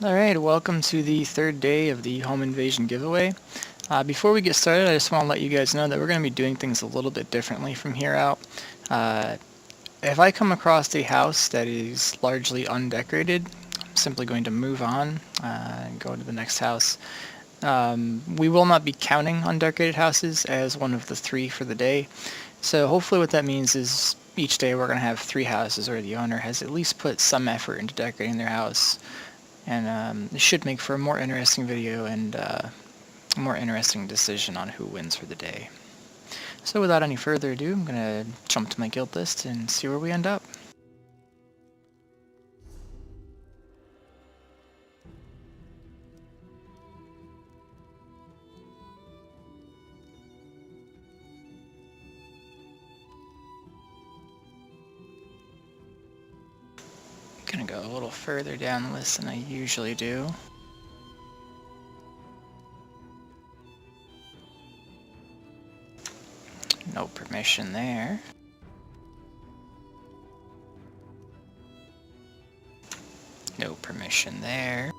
Alright, welcome to the third day of the home invasion giveaway. Before we get started, I just want to let you guys know that we're going to be doing things a little bit differently from here out. Uh, if I come across a house that is largely undecorated, I'm simply going to move on and go to the next house. We will not be counting undecorated houses as one of the 3 for the day. So hopefully what that means is each day we're going to have 3 houses where the owner has at least put some effort into decorating their house. And it should make for a more interesting video and a more interesting decision on who wins for the day. So without any further ado, I'm going to jump to my guild list and see where we end up. I'm going to go a little further down the list than I usually do. No permission there. No permission there.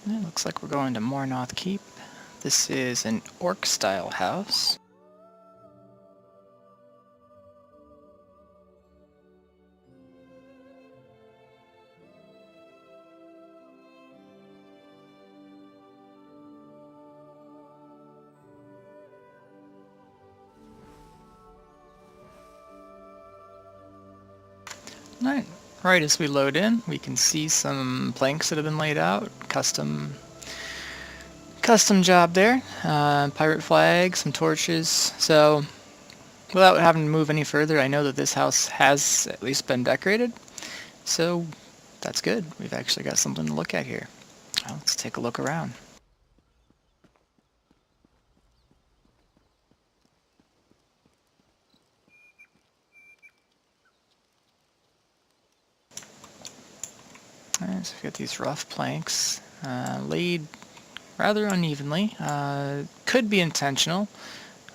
And it looks like we're going to Mornoth Keep. This is an orc-style house. Alright, right as we load in, we can see some planks that have been laid out. Custom job there. Pirate flag, some torches. So, without having to move any further, I know that this house has at least been decorated. So, that's good. We've actually got something to look at here. Well, let's take a look around. Alright, so we've got these rough planks laid rather unevenly. Could be intentional.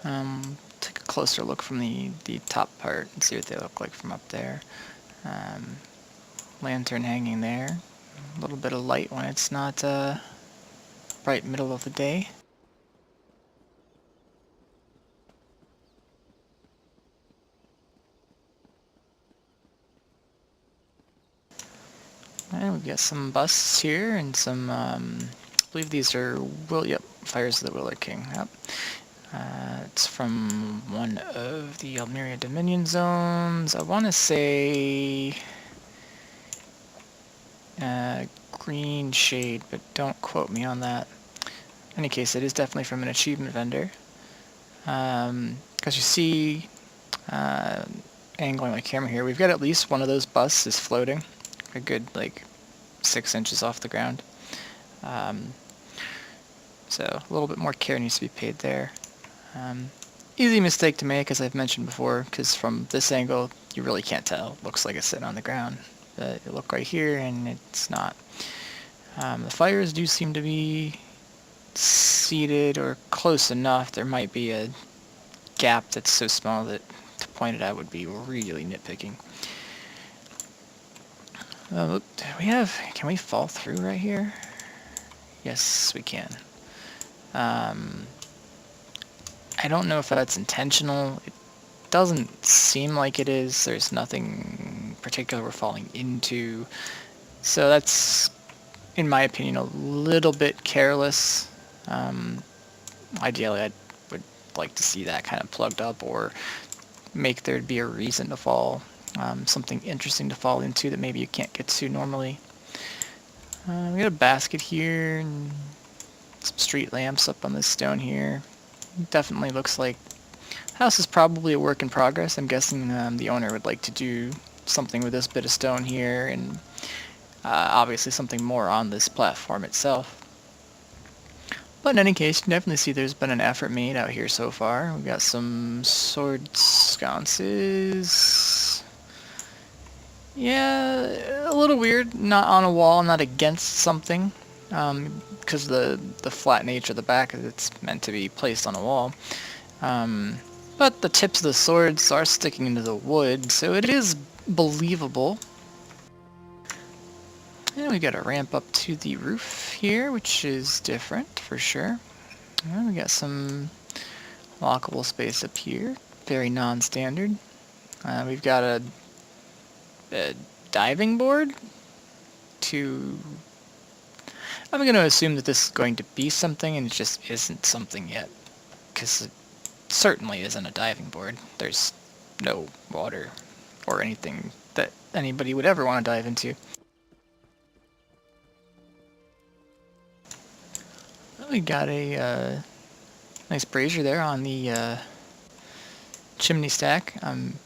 Take a closer look from the top part and see what they look like from up there. Lantern hanging there. A little bit of light when it's not bright middle of the day. And we've got some busts here and some, I believe these are, Fires of the Willer King. Yep. It's from one of the Almeria Dominion zones. I want to say green shade, but don't quote me on that. In any case, it is definitely from an achievement vendor. Because you see, angling my camera here, we've got at least one of those busts is floating. A good, like, 6 inches off the ground. So a little bit more care needs to be paid there. Easy mistake to make, as I've mentioned before, because from this angle, you really can't tell. It looks like it's sitting on the ground. But you look right here, and it's not. The fires do seem to be seated or close enough. There might be a gap that's so small that to point it out would be really nitpicking. Can we fall through right here? Yes, we can. I don't know if that's intentional. It doesn't seem like it is. There's nothing particular we're falling into. So that's, in my opinion, a little bit careless. Ideally, I would like to see that kind of plugged up or make there be a reason to fall. Something interesting to fall into that maybe you can't get to normally. We got a basket here and some street lamps up on this stone here. Definitely looks like house is probably a work in progress. I'm guessing the owner would like to do something with this bit of stone here and obviously something more on this platform itself. But in any case, you can definitely see there's been an effort made out here so far. We've got some sword sconces. Yeah, a little weird. Not on a wall, not against something, because the flat nature of the back, it's meant to be placed on a wall. Um, but the tips of the swords are sticking into the wood, so it is believable. And we got a ramp up to the roof here, which is different for sure. And we got some walkable space up here, very non-standard. We've got a diving board to... I'm going to assume that this is going to be something, and it just isn't something yet, because it certainly isn't a diving board. There's no water or anything that anybody would ever want to dive into. We got a nice brazier there on the chimney stack. I'm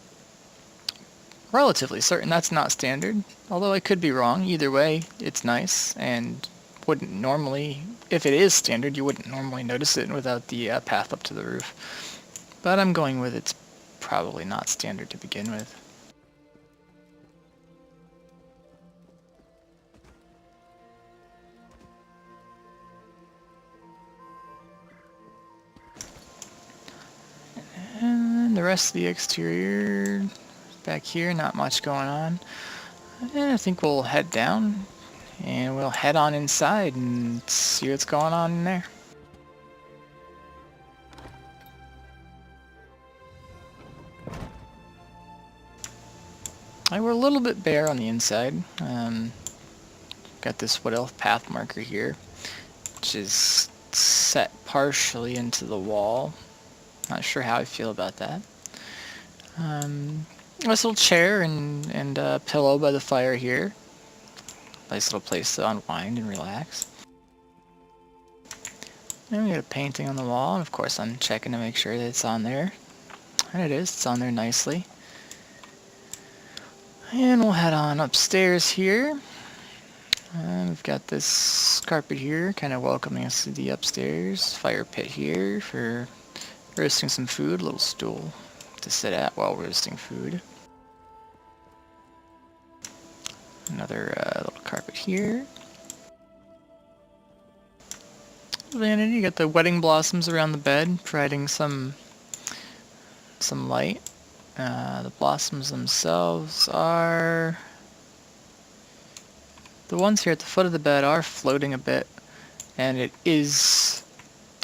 relatively certain that's not standard, although I could be wrong. Either way, it's nice, and wouldn't normally, if it is standard, you wouldn't normally notice it without the path up to the roof. But I'm going with it's probably not standard to begin with. And the rest of the exterior back here, not much going on. And I think we'll head down and we'll head on inside and see what's going on in there. We're a little bit bare on the inside. Got this wood elf path marker here, which is set partially into the wall. Not sure how I feel about that. Nice little chair and a pillow by the fire here. Nice little place to unwind and relax. And we got a painting on the wall, and of course I'm checking to make sure that it's on there. And it is, it's on there nicely. And we'll head on upstairs here. We've got this carpet here, kind of welcoming us to the upstairs. Fire pit here for roasting some food, a little stool to sit at while roasting food. Another little carpet here. Vanity, you got the wedding blossoms around the bed, providing some light. The blossoms themselves are... The ones here at the foot of the bed are floating a bit, and it is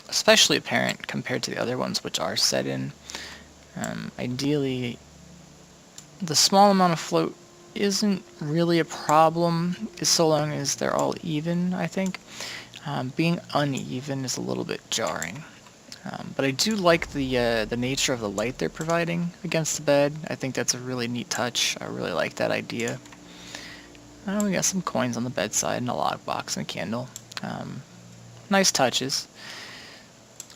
especially apparent compared to the other ones which are set in. Ideally, the small amount of float isn't really a problem, so long as they're all even, I think. Being uneven is a little bit jarring. But I do like the nature of the light they're providing against the bed. I think that's a really neat touch. I really like that idea. We got some coins on the bedside and a lockbox and a candle. Nice touches.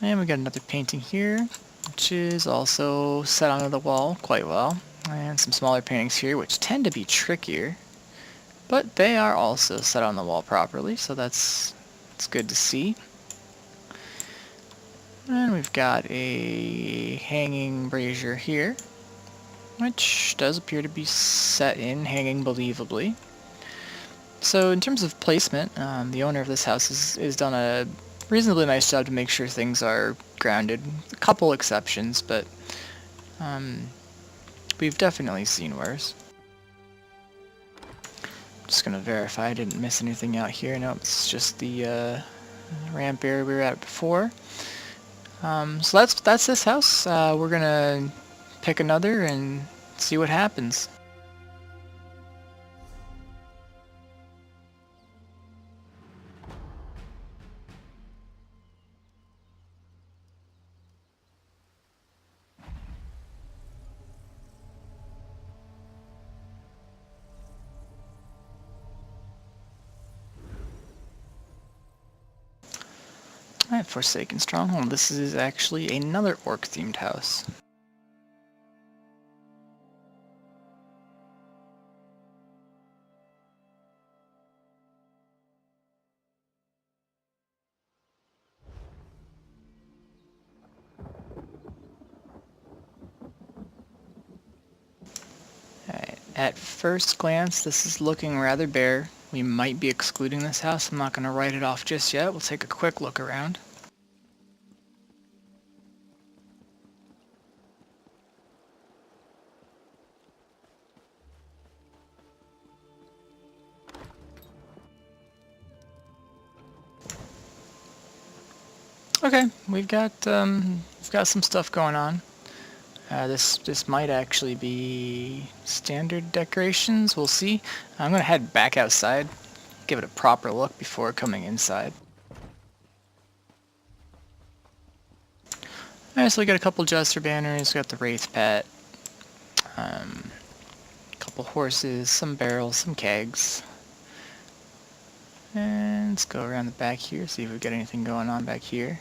And we got another painting here, which is also set onto the wall quite well. And some smaller paintings here, which tend to be trickier. But they are also set on the wall properly, so it's good to see. And we've got a hanging brazier here, which does appear to be set in, hanging believably. So in terms of placement, the owner of this house has done a reasonably nice job to make sure things are grounded. A couple exceptions, but we've definitely seen worse. Just gonna verify I didn't miss anything out here. No, it's just the ramp area we were at before. So that's this house. We're gonna pick another and see what happens. Alright, Forsaken Stronghold. This is actually another orc-themed house. Alright, At first glance, this is looking rather bare. We might be excluding this house. I'm not going to write it off just yet. We'll take a quick look around. Okay, we've got some stuff going on. This might actually be standard decorations. We'll see. I'm gonna head back outside, give it a proper look before coming inside. Alright, so we got a couple Jester banners. We got the Wraith Pet, a couple horses, some barrels, some kegs. And let's go around the back here, see if we've got anything going on back here.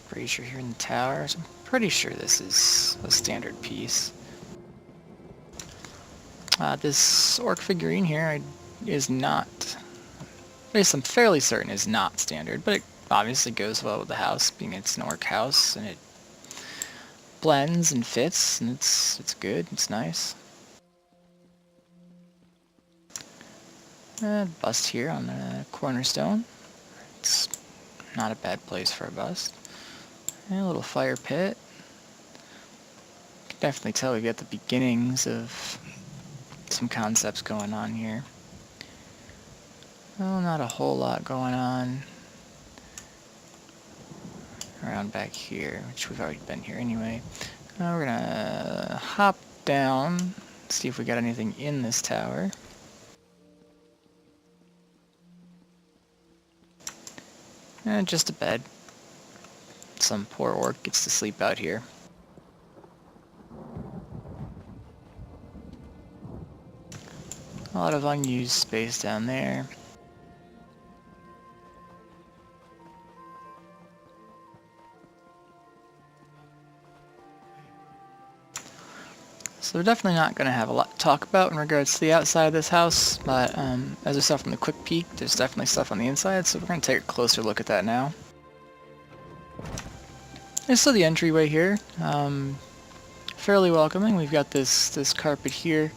Brazier here in the towers. I'm pretty sure this is a standard piece. This orc figurine here is not, at least I'm fairly certain is not standard, but it obviously goes well with the house, being it's an orc house, and it blends and fits, and it's good, it's nice. Bust here on the cornerstone. It's not a bad place for a bust. And a little fire pit. Can definitely tell we've got the beginnings of some concepts going on here. Well, not a whole lot going on around back here, which we've already been here anyway. Now we're gonna hop down, see if we got anything in this tower. And just a bed. Some poor orc gets to sleep out here. A lot of unused space down there. So we're definitely not going to have a lot to talk about in regards to the outside of this house, but as we saw from the quick peek, there's definitely stuff on the inside, so we're going to take a closer look at that now. There's still the entryway here, fairly welcoming. We've got this carpet here.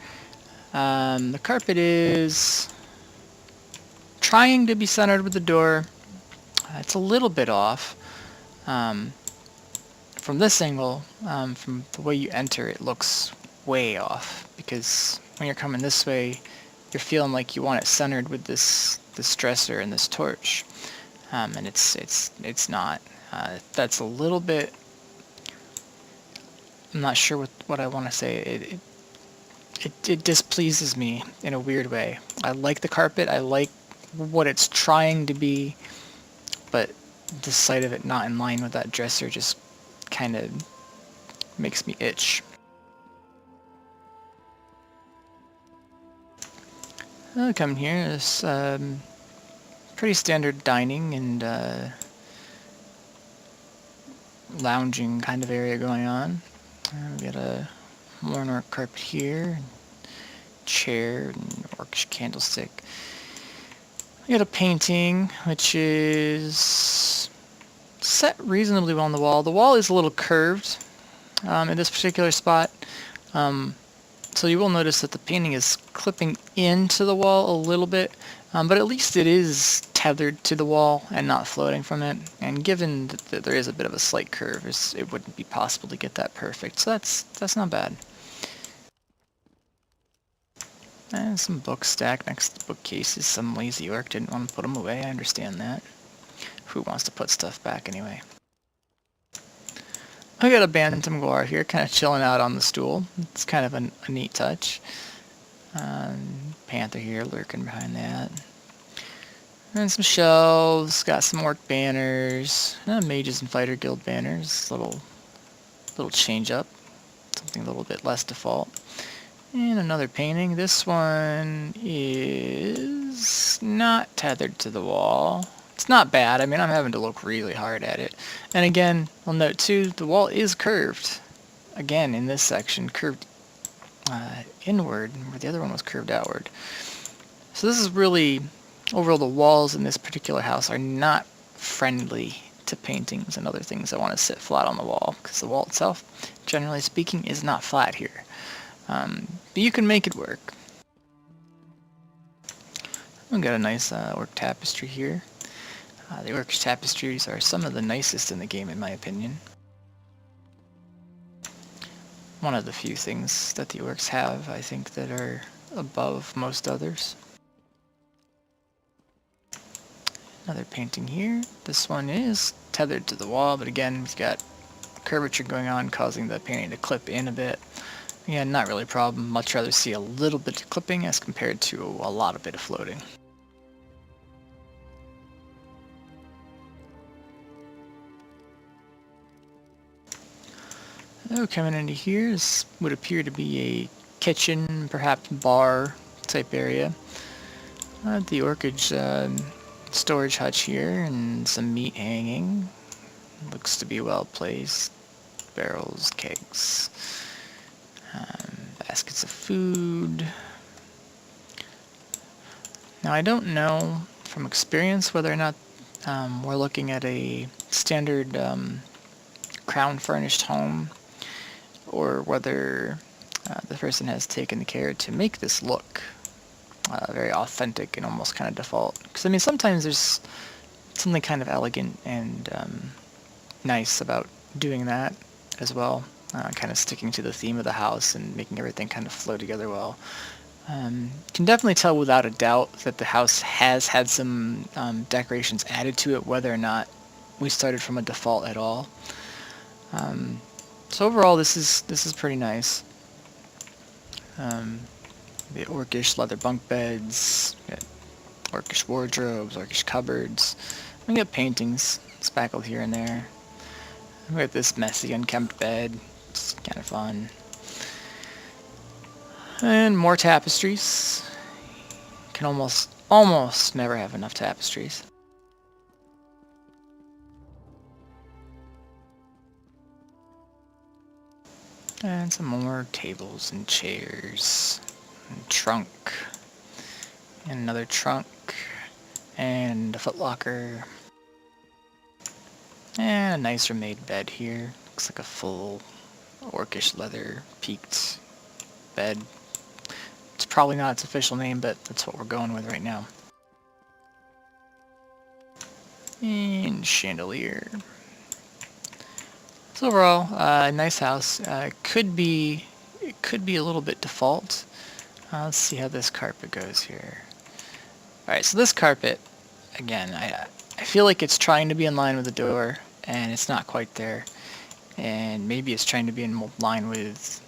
The carpet is trying to be centered with the door. It's a little bit off. From this angle, from the way you enter, it looks way off, because when you're coming this way, you're feeling like you want it centered with this dresser and this torch, and it's not. That's a little bit, I'm not sure what I want to say. It displeases me in a weird way. I like the carpet, I like what it's trying to be, but the sight of it not in line with that dresser just kind of makes me itch. Come here, this pretty standard dining and lounging kind of area going on. We got a more orc carpet here, chair, and orcish candlestick. We got a painting which is set reasonably well on the wall. The wall is a little curved in this particular spot, so you will notice that the painting is clipping into the wall a little bit, but at least it is tethered to the wall and not floating from it, and given that there is a bit of a slight curve, it wouldn't be possible to get that perfect, so that's not bad. And some books stacked next to bookcases. Some lazy orc didn't want to put them away, I understand that. Who wants to put stuff back anyway? I got a Bantam Guar here, kind of chilling out on the stool. It's kind of a neat touch. Panther here lurking behind that. And some shelves, got some orc banners, mages and fighter guild banners, little change up, something a little bit less default. And another painting. This one is not tethered to the wall. It's not bad. I mean, I'm having to look really hard at it. And again, I'll note too, the wall is curved. Again, in this section, curved inward, where the other one was curved outward. So this is really, overall the walls in this particular house are not friendly to paintings and other things that want to sit flat on the wall, because the wall itself, generally speaking, is not flat here. But you can make it work. We've got a nice orc tapestry here. The orcish tapestries are some of the nicest in the game, in my opinion. One of the few things that the orcs have, I think, that are above most others. Another painting here. This one is tethered to the wall, but again, we've got curvature going on, causing the painting to clip in a bit. Yeah, not really a problem. Much rather see a little bit of clipping as compared to a lot of bit of floating. Oh, coming into here is would appear to be a kitchen, perhaps bar type area. The orchage storage hutch here and some meat hanging. Looks to be well placed. Barrels, kegs, baskets of food. Now I don't know from experience whether or not we're looking at a standard crown furnished home, or whether the person has taken the care to make this look very authentic and almost kind of default. Because I mean, sometimes there's something kind of elegant and nice about doing that as well, kind of sticking to the theme of the house and making everything kind of flow together well. You can definitely tell without a doubt that the house has had some decorations added to it, whether or not we started from a default at all. So overall, this is pretty nice. The orcish leather bunk beds, orcish wardrobes, orcish cupboards. We got paintings spackled here and there. We got this messy, unkempt bed. It's kind of fun. And more tapestries. Can almost never have enough tapestries. And some more tables and chairs. And trunk. And another trunk. And a footlocker. And a nicer made bed here. Looks like a full orcish leather peaked bed. It's probably not its official name, but that's what we're going with right now. And chandelier. So overall, nice house. It could be a little bit default. Let's see how this carpet goes here. All right, so this carpet, again, I feel like it's trying to be in line with the door, and it's not quite there. And maybe it's trying to be in line with,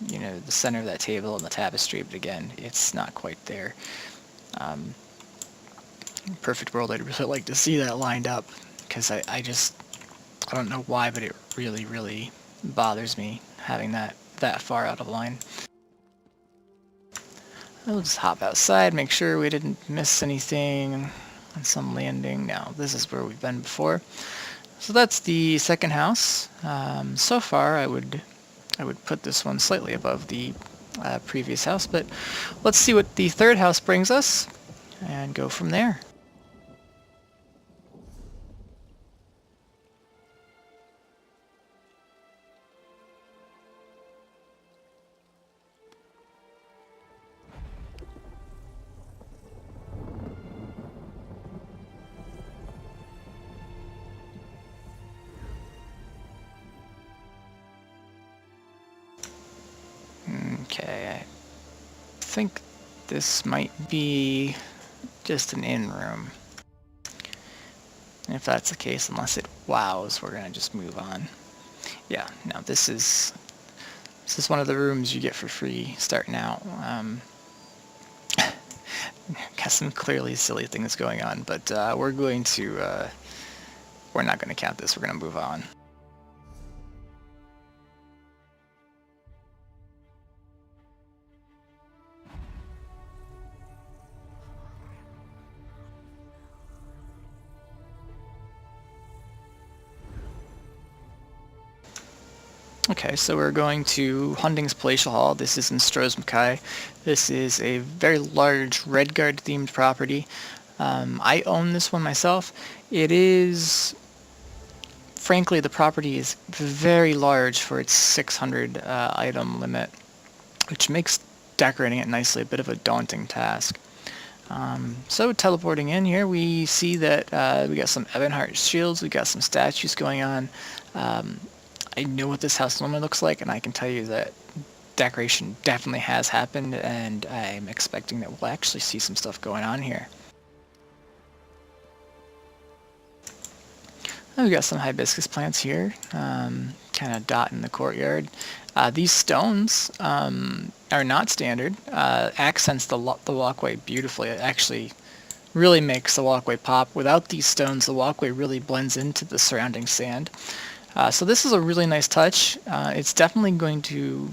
you know, the center of that table and the tapestry, but again, it's not quite there. In a perfect world, I'd really like to see that lined up, because I don't know why, but it really bothers me having that far out of line. We'll just hop outside, make sure we didn't miss anything on some landing. Now, this is where we've been before. So that's the second house. So far, I would put this one slightly above the previous house, but let's see what the third house brings us and go from there. Okay, I think this might be just an in room. And if that's the case, unless it wows, we're gonna just move on. Yeah, no, this is one of the rooms you get for free starting out. Got some clearly silly things going on, but we're not gonna count this. We're gonna move on. Okay, so we're going to Hunding's Palatial Hall. This is in Stroh's Mackay. This is a very large Redguard themed property. I own this one myself. It is, frankly, the property is very large for its 600 item limit, which makes decorating it nicely a bit of a daunting task. So teleporting in here, we see that we got some Ebonheart shields, we got some statues going on. I know what this house normally looks like, and I can tell you that decoration definitely has happened, and I'm expecting that we'll actually see some stuff going on here. We got some hibiscus plants here, kind of dotting the courtyard. These stones are not standard. Accents the walkway beautifully. It actually really makes the walkway pop. Without these stones, the walkway really blends into the surrounding sand. So this is a really nice touch. It's definitely going to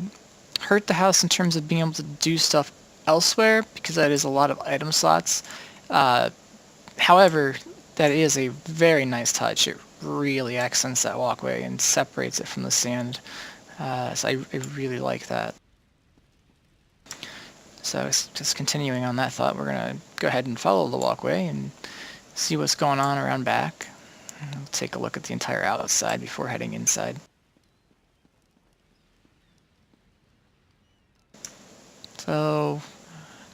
hurt the house in terms of being able to do stuff elsewhere, because that is a lot of item slots. However, that is a very nice touch. It really accents that walkway and separates it from the sand. So I really like that. So just continuing on that thought, we're going to go ahead and follow the walkway and see what's going on around back. We'll take a look at the entire outside before heading inside. So,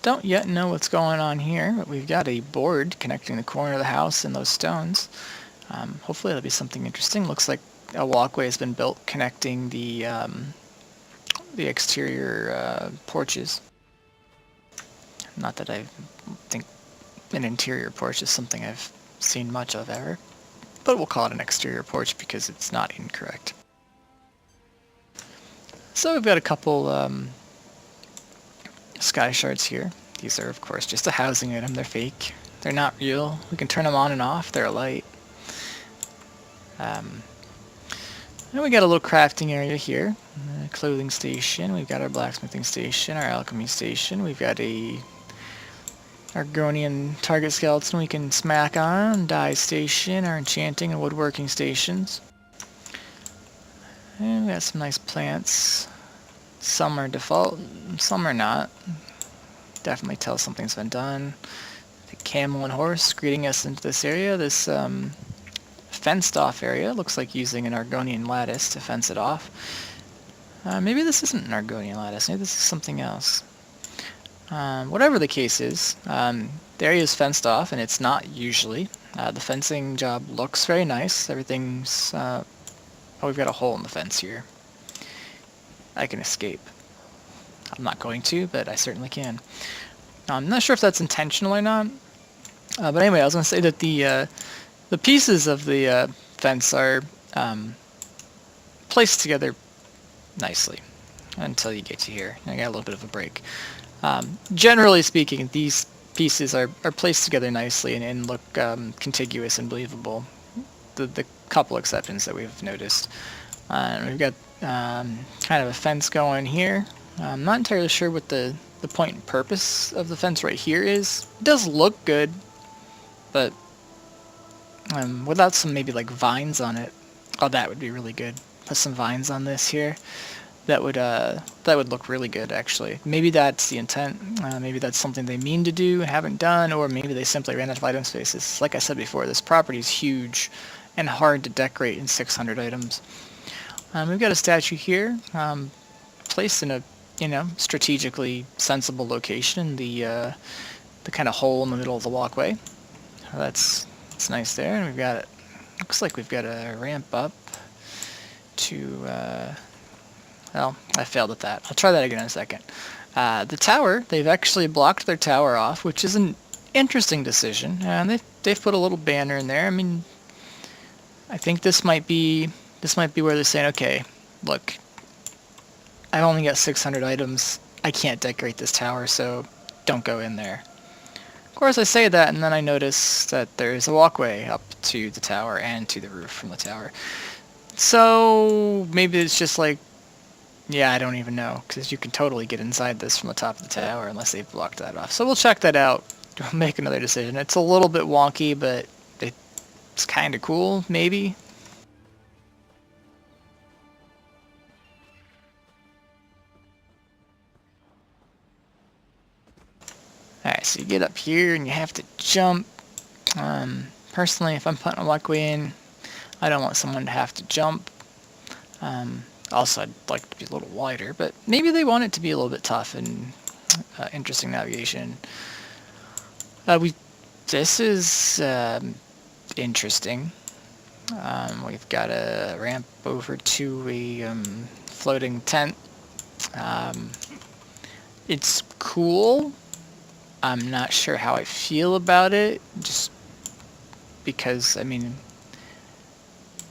don't yet know what's going on here, but we've got a board connecting the corner of the house and those stones. Hopefully it'll be something interesting. Looks like a walkway has been built connecting the exterior porches. Not that I think an interior porch is something I've seen much of ever, but we'll call it an exterior porch because it's not incorrect. So we've got a couple sky shards here. These are, of course, just a housing item. They're fake. They're not real. We can turn them on and off. They're a light. And we got a little crafting area here. A clothing station. We've got our blacksmithing station, our alchemy station. We've got a Argonian target skeleton we can smack on, dye station, our enchanting and woodworking stations. And we got some nice plants. Some are default, some are not. Definitely tell something's been done. The camel and horse greeting us into this area. This fenced off area looks like using an Argonian lattice to fence it off. Maybe this isn't an Argonian lattice, maybe this is something else. Whatever the case is, the area is fenced off, and it's not usually. The fencing job looks very nice. Everything's... oh, we've got a hole in the fence here. I can escape. I'm not going to, but I certainly can. I'm not sure if that's intentional or not. But anyway, I was going to say that the pieces of the fence are placed together nicely until you get to here. I got a little bit of a break. Generally speaking, these pieces are placed together nicely and look contiguous and believable. The couple exceptions that we've noticed. We've got kind of a fence going here. I'm not entirely sure what the point and purpose of the fence right here is. It does look good, but without some maybe like vines on it, oh, that would be really good. Put some vines on this here. That would look really good, actually. Maybe that's the intent. Maybe that's something they mean to do and haven't done, or maybe they simply ran out of item spaces. Like I said before, this property is huge and hard to decorate in 600 items. We've got a statue here, placed in a strategically sensible location. The kind of hole in the middle of the walkway. That's nice there, and we've got it. Looks like we've got a ramp up to. Well, I failed at that. I'll try that again in a second. The tower, they've actually blocked their tower off, which is an interesting decision. And they've put a little banner in there. I mean, I think this might be where they're saying, okay, look, I've only got 600 items. I can't decorate this tower, so don't go in there. Of course, I say that, and then I notice that there's a walkway up to the tower and to the roof from the tower. So maybe it's just like, yeah, I don't even know, because you can totally get inside this from the top of the tower unless they've blocked that off. So we'll check that out. We'll make another decision. It's a little bit wonky, but it's kind of cool, maybe. So you get up here and you have to jump. Personally, if I'm putting a walkway in, I don't want someone to have to jump. Also, I'd like it to be a little wider, but maybe they want it to be a little bit tough and interesting navigation. This is interesting. We've got a ramp over to a floating tent. It's cool. I'm not sure how I feel about it, just because, I mean,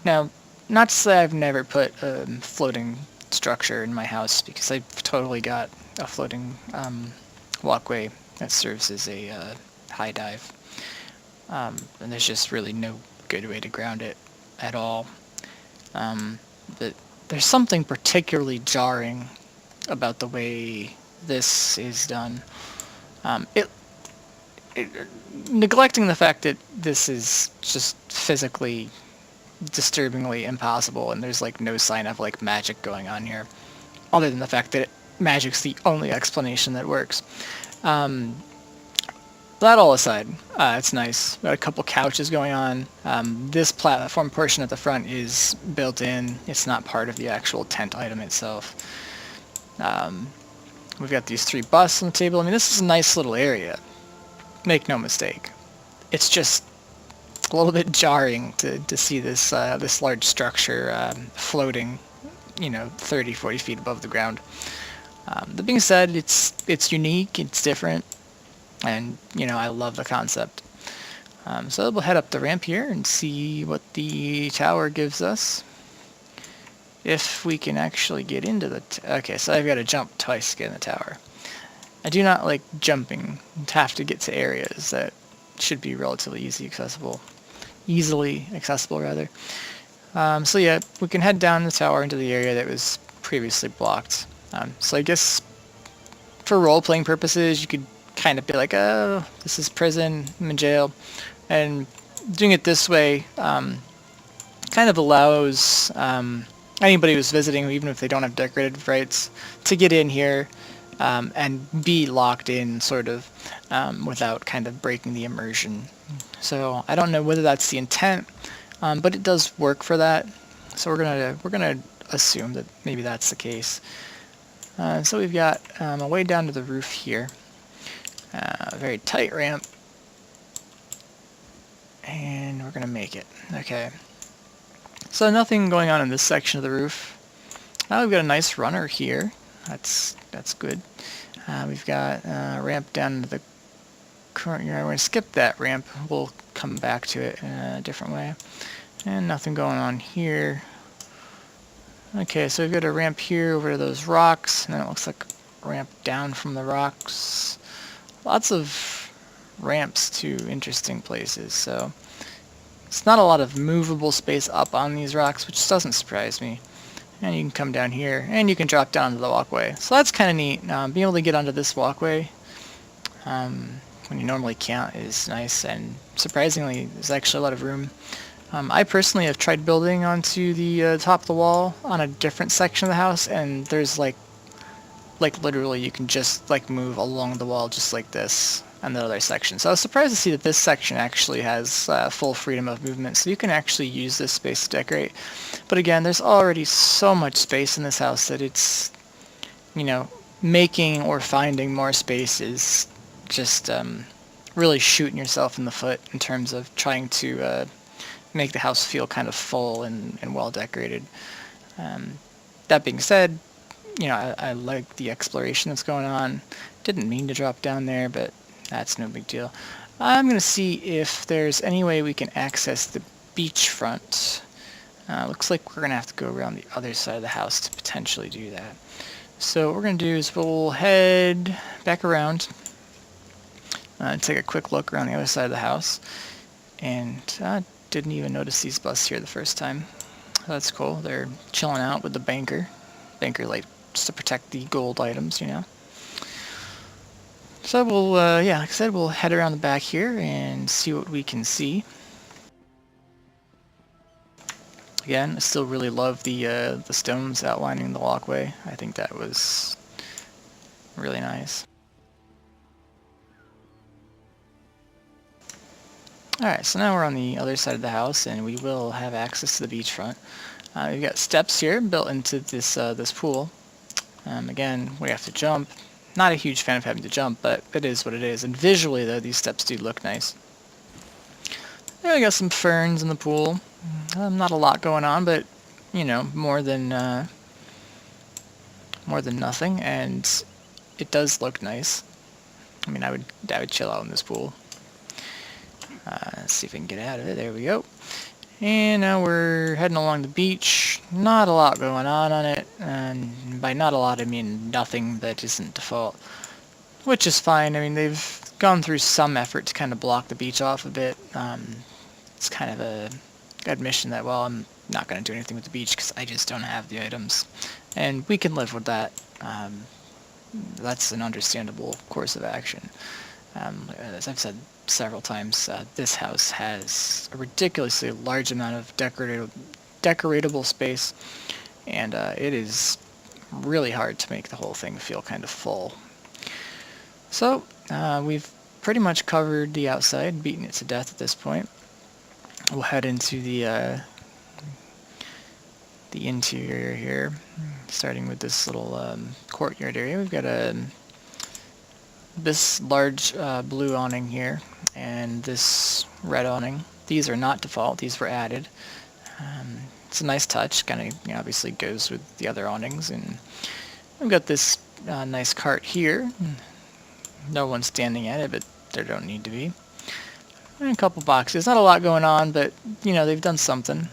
now, not to say I've never put a floating structure in my house, because I've totally got a floating walkway that serves as a high dive. And there's just really no good way to ground it at all. But there's something particularly jarring about the way this is done. Neglecting the fact that this is just physically disturbingly impossible, and there's like no sign of like magic going on here, other than the fact that magic's the only explanation that works. That all aside, it's nice. Got a couple couches going on. This platform portion at the front is built in. It's not part of the actual tent item itself. We've got these 3 busts on the table. I mean, this is a nice little area. Make no mistake. It's just a little bit jarring to see this this large structure floating, 30, 40 feet above the ground. That being said, it's unique, it's different, and I love the concept. So we'll head up the ramp here and see what the tower gives us. If we can actually get into the... okay, so I've got to jump twice to get in the tower. I do not like jumping to have to get to areas that should be relatively easily accessible, rather. So yeah, we can head down the tower into the area that was previously blocked. So I guess for role-playing purposes, you could kind of be like, oh, this is prison, I'm in jail. And doing it this way kind of allows anybody who's visiting, even if they don't have decorated rights, to get in here and be locked in, sort of, without kind of breaking the immersion. So I don't know whether that's the intent, but it does work for that. So we're gonna assume that maybe that's the case. So we've got a way down to the roof here, a very tight ramp, and we're gonna make it. Okay. So nothing going on in this section of the roof. We've got a nice runner here. That's good. We've got a ramp down to the current yard. We're going to skip that ramp. We'll come back to it in a different way. And nothing going on here. Okay, so we've got a ramp here over to those rocks, and then it looks like a ramp down from the rocks. Lots of ramps to interesting places, so it's not a lot of movable space up on these rocks, which doesn't surprise me. And you can come down here, and you can drop down to the walkway. So that's kind of neat. Being able to get onto this walkway when you normally can't is nice, and surprisingly, there's actually a lot of room. I personally have tried building onto the top of the wall on a different section of the house, and there's like literally you can just like move along the wall just like this and the other section. So I was surprised to see that this section actually has full freedom of movement, so you can actually use this space to decorate. But again, there's already so much space in this house that it's, making or finding more space is just really shooting yourself in the foot in terms of trying to make the house feel kind of full and well decorated. That being said, I like the exploration that's going on. Didn't mean to drop down there, but that's no big deal. I'm going to see if there's any way we can access the beachfront. Looks like we're going to have to go around the other side of the house to potentially do that. So what we're going to do is we'll head back around, take a quick look around the other side of the house, and didn't even notice these busts here the first time. That's cool. They're chilling out with the banker. Banker likes to protect the gold items, So we'll, like I said, we'll head around the back here and see what we can see. Again, I still really love the stones outlining the walkway. I think that was really nice. Alright, so now we're on the other side of the house, and we will have access to the beachfront. We've got steps here built into this pool. Again, we have to jump. Not a huge fan of having to jump, but it is what it is. And visually, though, these steps do look nice. There we got some ferns in the pool. Not a lot going on, but you know, more than nothing, and it does look nice. I mean, I would chill out in this pool. Let's see if we can get out of it. There we go. And now we're heading along the beach. Not a lot going on it, and by not a lot I mean nothing that isn't default, which is fine. I mean, they've gone through some effort to kind of block the beach off a bit. It's kind of a admission that, well, I'm not going to do anything with the beach because I just don't have the items, and we can live with that. That's an understandable course of action. As I've said several times, this house has a ridiculously large amount of decoratable space, and it is really hard to make the whole thing feel kind of full. So we've pretty much covered the outside, beaten it to death at this point. We'll head into the interior here, starting with this little courtyard area. We've got this large blue awning here and this red awning. These are not default, these were added. It's a nice touch, kind of, you know, obviously goes with the other awnings. And we've got this nice cart here. No one's standing at it, but there don't need to be. And a couple boxes. Not a lot going on, but you know, they've done something.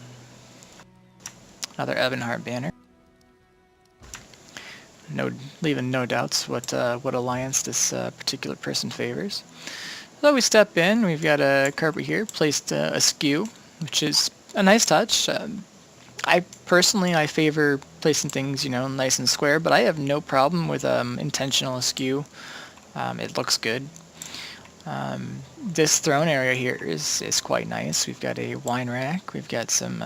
Another Evanhart banner. Leaving no doubts what alliance this particular person favors. So we step in. We've got a carpet here placed askew, which is a nice touch. I personally favor placing things, you know, nice and square, but I have no problem with intentional askew. It looks good. This throne area here is quite nice. We've got a wine rack. We've got some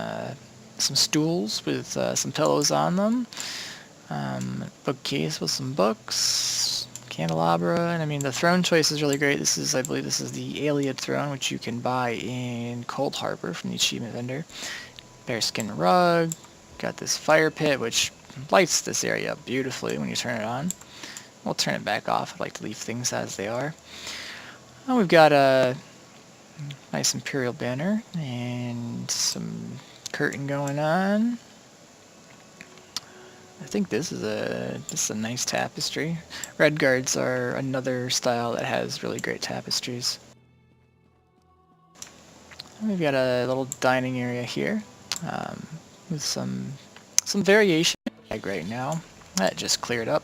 stools with some pillows on them. Bookcase with some books, candelabra, and I mean the throne choice is really great. I believe this is the Alien throne, which you can buy in Cold Harbor from the achievement vendor. Bearskin rug. Got this fire pit, which lights this area up beautifully when you turn it on. We'll turn it back off. I'd like to leave things as they are. And we've got a nice imperial banner and some curtain going on. I think this is a nice tapestry. Red guards are another style that has really great tapestries. And we've got a little dining area here with some variation right now. That just cleared up.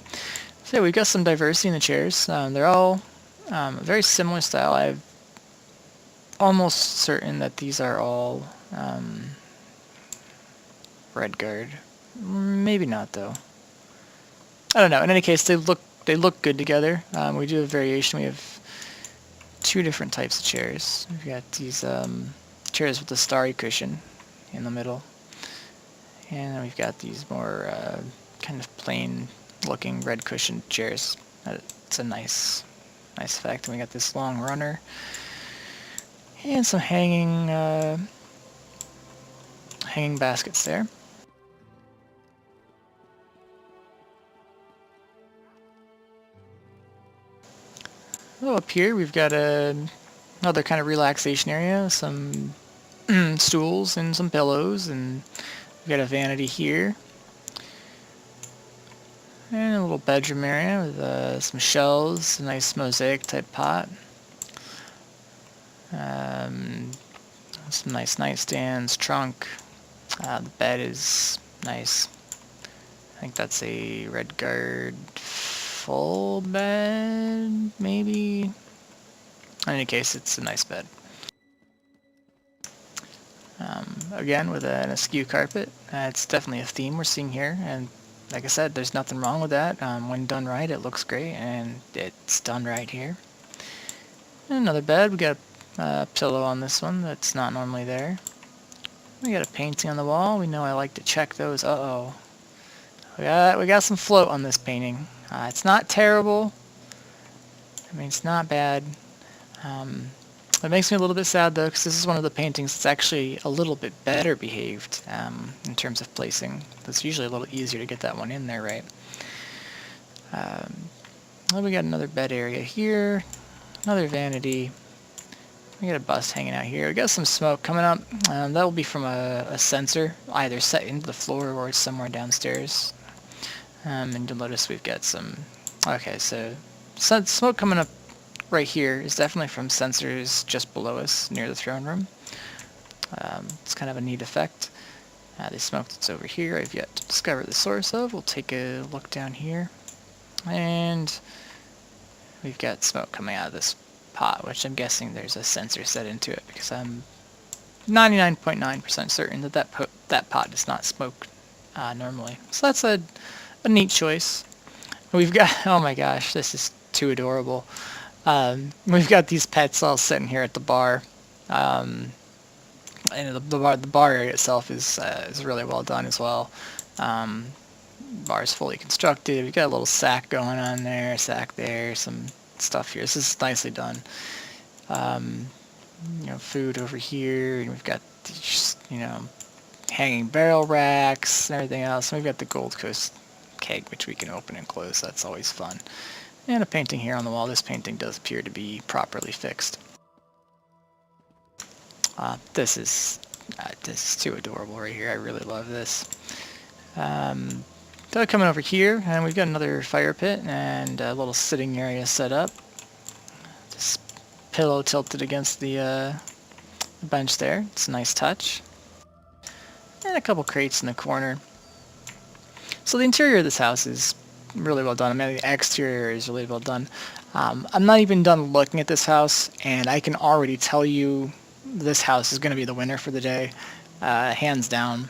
So we've got some diversity in the chairs. They're all a very similar style. I'm almost certain that these are all red guard. Maybe not though. I don't know. In any case, they look good together. We do have variation. We have two different types of chairs. We've got these chairs with the starry cushion in the middle, and then we've got these more kind of plain looking red cushioned chairs. It's a nice effect. And we got this long runner and some hanging baskets there. So up here we've got another kind of relaxation area, some stools and some pillows, and we've got a vanity here. And a little bedroom area with some shelves, a nice mosaic type pot. Some nice nightstands, trunk. The bed is nice. I think that's a red guard full bed, maybe. In any case, it's a nice bed. Again, with an askew carpet. It's definitely a theme we're seeing here, and like I said, there's nothing wrong with that. When done right, it looks great, and it's done right here. And another bed. We got a pillow on this one that's not normally there. We got a painting on the wall. We know I like to check those. Uh-oh. We got some float on this painting. It's not terrible. I mean, it's not bad. It makes me a little bit sad though, because this is one of the paintings that's actually a little bit better behaved in terms of placing. It's usually a little easier to get that one in there, right? Well, we got another bed area here, another vanity. We got a bus hanging out here. We got some smoke coming up. That will be from a sensor, either set into the floor or somewhere downstairs. And you'll notice we've got some... Okay, so smoke coming up right here is definitely from sensors just below us near the throne room. It's kind of a neat effect. The smoke that's over here I've yet to discover the source of. We'll take a look down here. And we've got smoke coming out of this pot, which I'm guessing there's a sensor set into it, because I'm 99.9% certain that that pot does not smoke normally. So that's a neat choice. We've got, oh my gosh, this is too adorable. We've got these pets all sitting here at the bar. And the bar area itself is really well done as well. Bar is fully constructed. We've got a little sack going on there, sack there, some stuff here. This is nicely done. Food over here, and we've got these, hanging barrel racks and everything else. And we've got the Gold Coast keg, which we can open and close. That's always fun. And a painting here on the wall. This painting does appear to be properly fixed. This is too adorable right here. I really love this. So coming over here, and we've got another fire pit and a little sitting area set up. This pillow tilted against the bench there. It's a nice touch. And a couple crates in the corner. So the interior of this house is really well done. I mean, the exterior is really well done. I'm not even done looking at this house, and I can already tell you this house is going to be the winner for the day, hands down.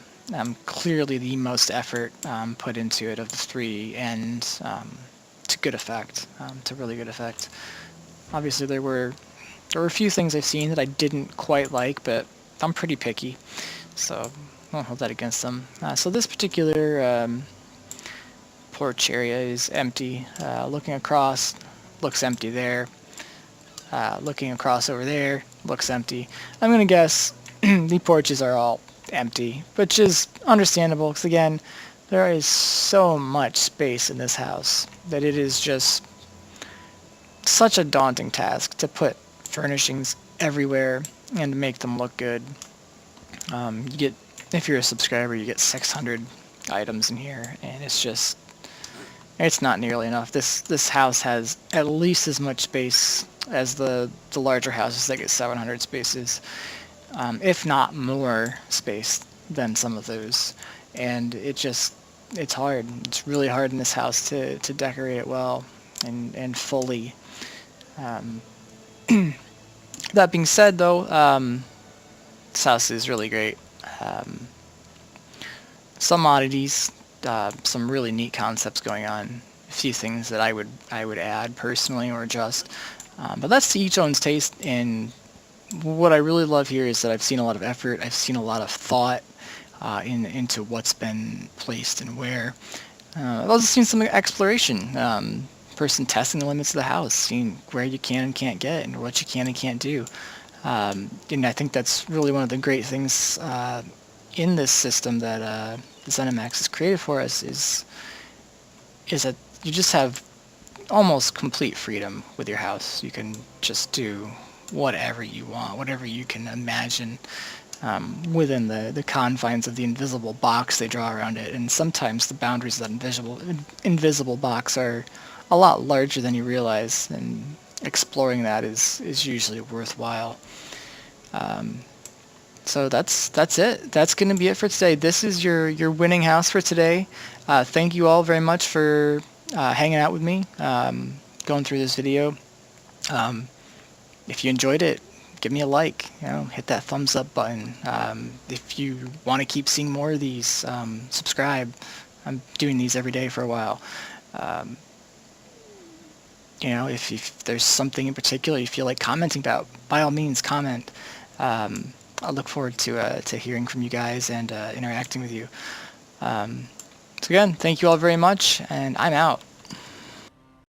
Clearly the most effort put into it of the three, and to good effect, to really good effect. Obviously there were a few things I've seen that I didn't quite like, but I'm pretty picky, so I won't hold that against them. So this particular porch area is empty. Looking across, looks empty there. Looking across over there, looks empty. I'm going to guess the porches are all empty, which is understandable, because again, there is so much space in this house that it is just such a daunting task to put furnishings everywhere and to make them look good. If you're a subscriber, you get 600 items in here, and it's not nearly enough. This house has at least as much space as the larger houses that get 700 spaces. If not more space than some of those. And it's hard. It's really hard in this house to decorate it well and fully. That being said, though, this house is really great. Some oddities, some really neat concepts going on. A few things that I would add personally or adjust. But that's to each own's taste, and what I really love here is that I've seen a lot of effort, I've seen a lot of thought into what's been placed and where. I've also seen some exploration, person testing the limits of the house, seeing where you can and can't get and what you can and can't do. And I think that's really one of the great things in this system that ZeniMax has created for us is that you just have almost complete freedom with your house. You can just do whatever you want, whatever you can imagine within the confines of the invisible box they draw around it. And sometimes the boundaries of that invisible box are a lot larger than you realize, and exploring that is usually worthwhile. So that's it. That's going to be it for today. This is your winning house for today. Thank you all very much for hanging out with me, going through this video. If you enjoyed it, give me a like, hit that thumbs up button. If you want to keep seeing more of these, subscribe. I'm doing these every day for a while. If there's something in particular you feel like commenting about, by all means comment. I look forward to hearing from you guys and interacting with you. So again, thank you all very much, and I'm out.